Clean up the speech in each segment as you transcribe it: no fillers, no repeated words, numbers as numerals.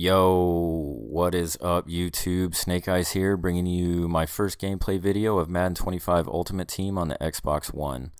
Yo, what is up YouTube? SnakeEyes here, bringing you my first gameplay video of Madden 25 Ultimate Team on the Xbox One.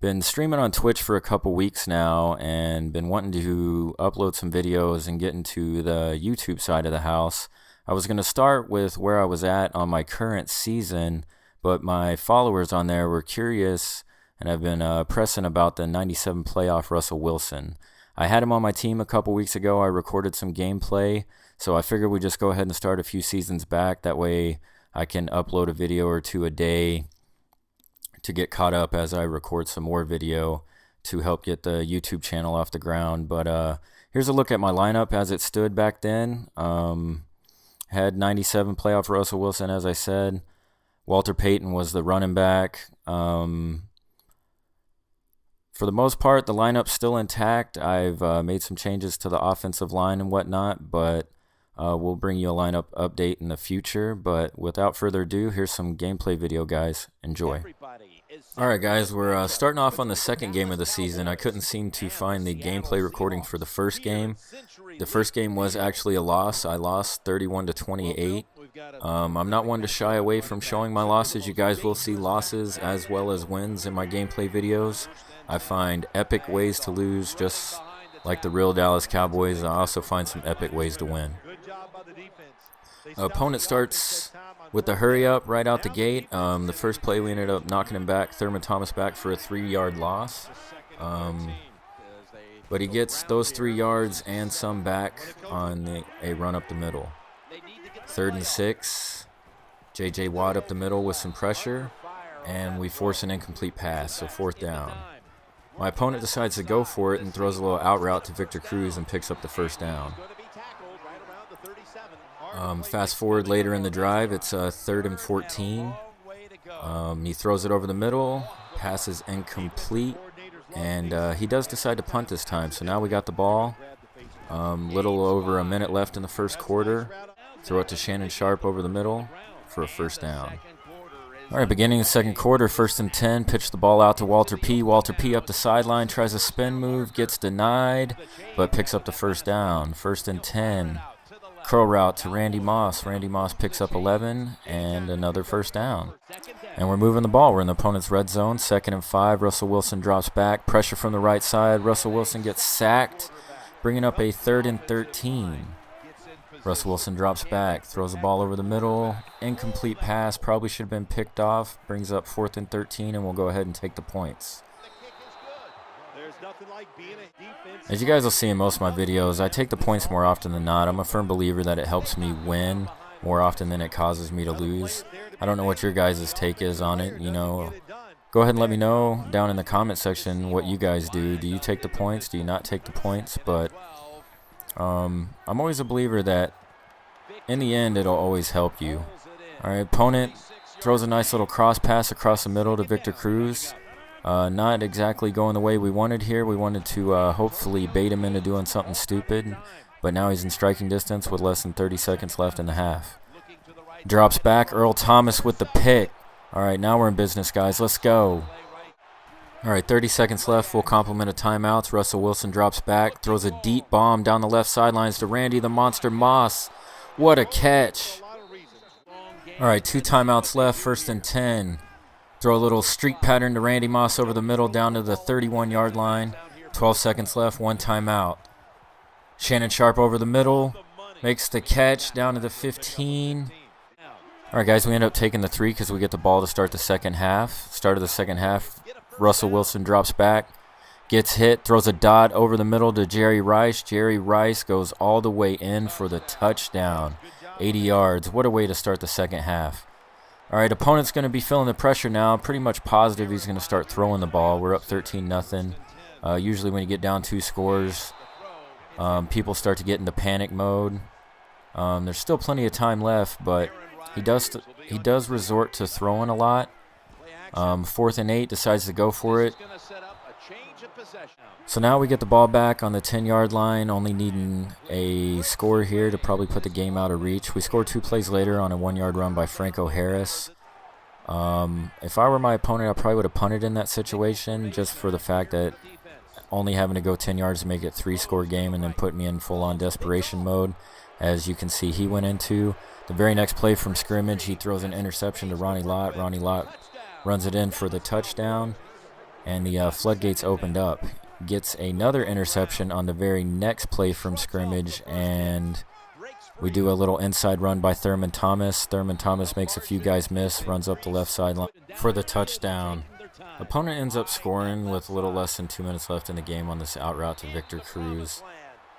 Been streaming on Twitch for a couple weeks now and been wanting to upload some videos and get into the YouTube side of the house. I was going to start with where I was at on my current season, but my followers on there were curious and I've been pressing about the 97 playoff Russell Wilson. I had him on my team a couple weeks ago. I recorded some gameplay, so I figured we'd just go ahead and start a few seasons back. That way I can upload a video or two a day to get caught up as I record some more video to help get the YouTube channel off the ground. But here's a look at my lineup as it stood back then. Had 97 playoff Russell Wilson, as I said. Walter Payton was the running back. For the most part, the lineup's still intact. I've made some changes to the offensive line and whatnot, but we'll bring you a lineup update in the future. But without further ado, here's some gameplay video, guys. Enjoy. Alright guys, we're starting off on the second game of the season. I couldn't seem to find the gameplay recording for the first game. The first game was actually a loss. I lost 31-28. I'm not one to shy away from showing my losses. You guys will see losses as well as wins in my gameplay videos. I find epic ways to lose, just like the real Dallas Cowboys. I also find some epic ways to win. Opponent starts with the hurry up right out the gate. The first play we ended up knocking him back, Thurman Thomas back for a 3-yard loss. But he gets those 3 yards and some back on a run up the middle. 3rd and 6. J.J. Watt up the middle with some pressure, and we force an incomplete pass, so 4th down. My opponent decides to go for it and throws a little out route to Victor Cruz and picks up the 1st down. Fast forward later in the drive, it's 3rd and 14. He throws it over the middle, passes incomplete, and he does decide to punt this time. So now we got the ball. Little over a minute left in the first quarter. Throw it to Shannon Sharp over the middle for a 1st down. All right, beginning the second quarter, 1st and 10, pitch the ball out to Walter P. Walter P. up the sideline, tries a spin move, gets denied, but picks up the 1st down. 1st and 10, curl route to Randy Moss. Randy Moss picks up 11 and another 1st down. And we're moving the ball. We're in the opponent's red zone, 2nd and 5. Russell Wilson drops back, pressure from the right side. Russell Wilson gets sacked, bringing up a 3rd and 13. Russell Wilson drops back, throws the ball over the middle, incomplete pass, probably should have been picked off, brings up 4th and 13, and we'll go ahead and take the points. As you guys will see in most of my videos, I take the points more often than not. I'm a firm believer that it helps me win more often than it causes me to lose. I don't know what your guys' take is on it, you know. Go ahead and let me know down in the comment section what you guys do. Do you take the points? Do you not take the points? But I'm always a believer that in the end it'll always help you. Alright, opponent throws a nice little cross pass across the middle to Victor Cruz. Not exactly going the way we wanted here. We wanted to hopefully bait him into doing something stupid, but now he's in striking distance with less than 30 seconds left in the half. Drops back, Earl Thomas with the pick. Alright, now we're in business, guys. Let's go. Alright, 30 seconds left, full complement of timeouts. Russell Wilson drops back, throws a deep bomb down the left sidelines to Randy the Monster Moss. What a catch. Alright, 2 timeouts left, 1st and 10. Throw a little streak pattern to Randy Moss over the middle down to the 31-yard line. 12 seconds left, 1 timeout. Shannon Sharp over the middle, makes the catch down to the 15. Alright guys, we end up taking the 3 because we get the ball to start the second half. Start of the second half. Russell Wilson drops back, gets hit, throws a dot over the middle to Jerry Rice. Jerry Rice goes all the way in for the touchdown. 80 yards. What a way to start the second half. All right, opponent's going to be feeling the pressure now. Pretty much positive he's going to start throwing the ball. We're up 13-0. Usually when you get down 2 scores, people start to get into panic mode. There's still plenty of time left, but he does resort to throwing a lot. 4th and 8, decides to go for it. So now we get the ball back on the 10-yard line, only needing a score here to probably put the game out of reach. We scored 2 plays later on a 1-yard run by Franco Harris. If I were my opponent, I probably would have punted in that situation just for the fact that only having to go 10 yards to make it 3-score game and then put me in full-on desperation mode. As you can see, he went into the very next play from scrimmage. He throws an interception to Ronnie Lott. Ronnie Lott runs it in for the touchdown, and the floodgates opened up. Gets another interception on the very next play from scrimmage, and we do a little inside run by Thurman Thomas. Thurman Thomas makes a few guys miss, runs up the left sideline for the touchdown. Opponent ends up scoring with a little less than 2 minutes left in the game on this out route to Victor Cruz.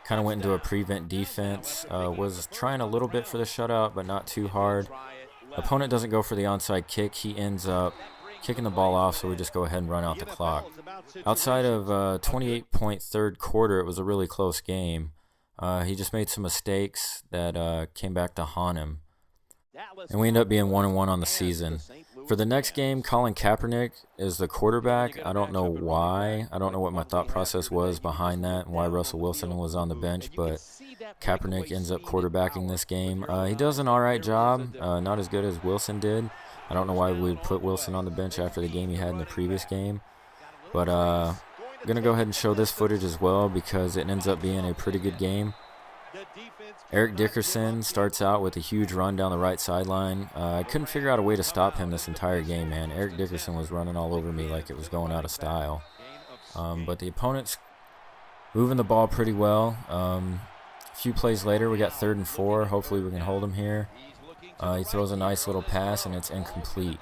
Kind of went into a prevent defense. Was trying a little bit for the shutout, but not too hard. Opponent doesn't go for the onside kick. He ends up kicking the ball off, so we just go ahead and run out the clock. Outside of 28-point third quarter, it was a really close game. He just made some mistakes that came back to haunt him. And we end up being 1-1 on the season. For the next game, Colin Kaepernick is the quarterback. I don't know why. I don't know what my thought process was behind that and why Russell Wilson was on the bench, but Kaepernick ends up quarterbacking this game. He does an alright job, not as good as Wilson did. I don't know why we would put Wilson on the bench after the game he had in the previous game. But I'm going to go ahead and show this footage as well because it ends up being a pretty good game. Eric Dickerson starts out with a huge run down the right sideline. I couldn't figure out a way to stop him this entire game, man. Eric Dickerson was running all over me like it was going out of style. But the opponent's moving the ball pretty well. A few plays later, we got 3rd and 4. Hopefully we can hold him here. He throws a nice little pass, and it's incomplete.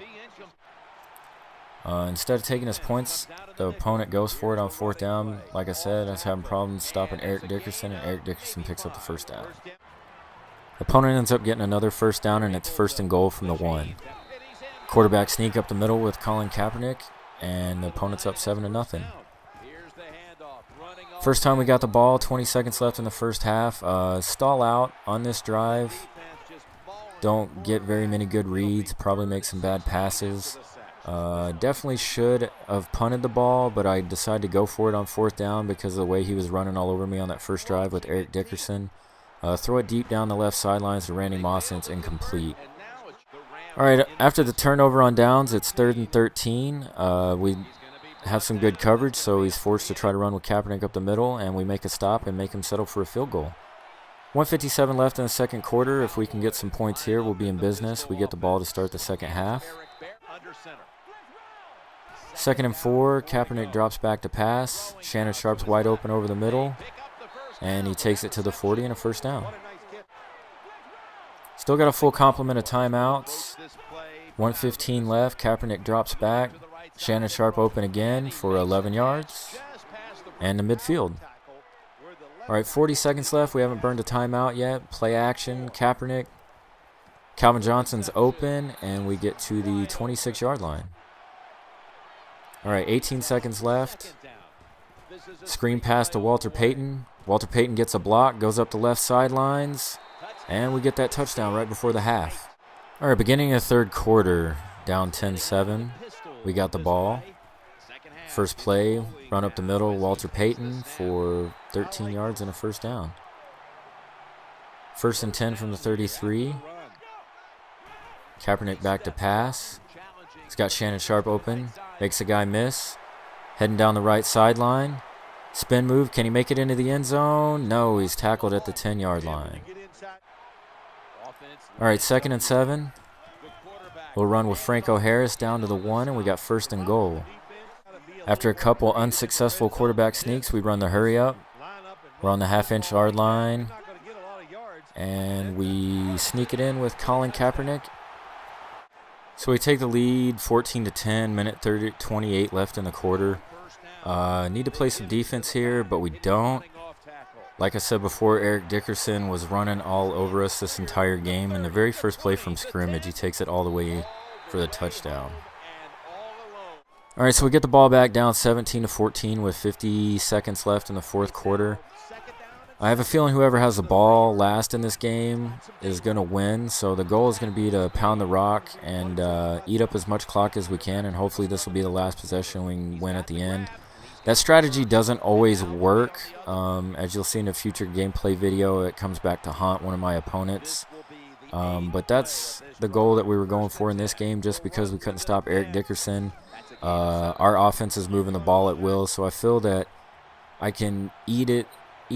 Instead of taking his points, the opponent goes for it on 4th down. Like I said, I was having problems stopping Eric Dickerson, and Eric Dickerson picks up the 1st down. Opponent ends up getting another 1st down, and it's 1st and goal from the 1. Quarterback sneak up the middle with Colin Kaepernick, and the opponent's up 7-0. First time we got the ball, 20 seconds left in the first half. Stall out on this drive. Don't get very many good reads, probably make some bad passes. Definitely should have punted the ball, but I decided to go for it on 4th down because of the way he was running all over me on that first drive with Eric Dickerson. Throw it deep down the left sidelines to Randy Moss, and it's incomplete. Alright, after the turnover on downs, it's 3rd and 13. We have some good coverage, so he's forced to try to run with Kaepernick up the middle, and we make a stop and make him settle for a field goal. 1:57 left in the second quarter. If we can get some points here, we'll be in business. We get the ball to start the second half. 2nd and 4, Kaepernick drops back to pass. Shannon Sharp's wide open over the middle, and he takes it to the 40 and a 1st down. Still got a full complement of timeouts. 1:15 left. Kaepernick drops back. Shannon Sharp open again for 11 yards and the midfield. All right, 40 seconds left. We haven't burned a timeout yet. Play action. Kaepernick. Calvin Johnson's open, and we get to the 26-yard line. All right, 18 seconds left. Screen pass to Walter Payton. Walter Payton gets a block, goes up the left sidelines, and we get that touchdown right before the half. All right, beginning of the 3rd quarter, down 10-7. We got the ball. First play, run up the middle, Walter Payton for 13 yards and a 1st down. 1st and 10 from the 33. Kaepernick back to pass. He's got Shannon Sharp open. Makes a guy miss. Heading down the right sideline. Spin move. Can he make it into the end zone? No, he's tackled at the 10-yard line. All right, 2nd and 7. We'll run with Franco Harris down to the 1, and we got 1st and goal. After a couple unsuccessful quarterback sneaks, we run the hurry up. We're on the half-inch yard line, and we sneak it in with Colin Kaepernick. So we take the lead, 14-10, minute 28 left in the quarter. Need to play some defense here, but we don't. Like I said before, Eric Dickerson was running all over us this entire game. In the very first play from scrimmage, he takes it all the way for the touchdown. All right, so we get the ball back down 17-14 with 50 seconds left in the 4th quarter. I have a feeling whoever has the ball last in this game is going to win. So the goal is going to be to pound the rock and eat up as much clock as we can, and hopefully this will be the last possession we can win at the end. That strategy doesn't always work. As you'll see in a future gameplay video, it comes back to haunt one of my opponents. But that's the goal that we were going for in this game, just because we couldn't stop Eric Dickerson. Our offense is moving the ball at will, so I feel that I can eat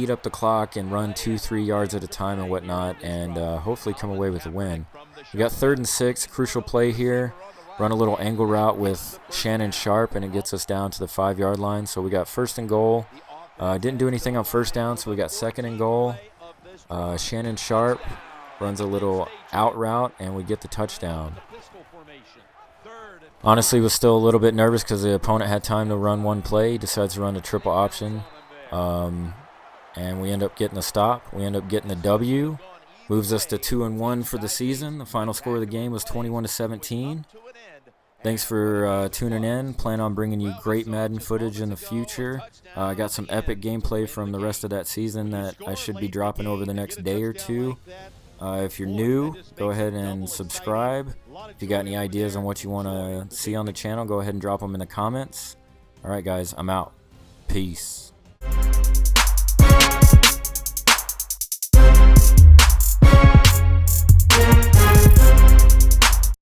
up the clock and run 2-3 yards at a time and whatnot, and hopefully come away with a win. We got 3rd and 6, crucial play here. Run a little angle route with Shannon Sharp, and it gets us down to the 5-yard line. So we got 1st and goal. Didn't do anything on 1st down, so we got 2nd and goal. Shannon Sharp runs a little out route, and we get the touchdown. Honestly, was still a little bit nervous because the opponent had time to run one play. He decides to run a triple option, and we end up getting a stop. We end up getting the W. Moves us to 2-1 for the season. The final score of the game was 21-17. Thanks for tuning in. Plan on bringing you great Madden footage in the future. I got some epic gameplay from the rest of that season that I should be dropping over the next day or two. If you're new, go ahead and subscribe. If you got any ideas on what you want to see on the channel, go ahead and drop them in the comments. Alright guys, I'm out. Peace.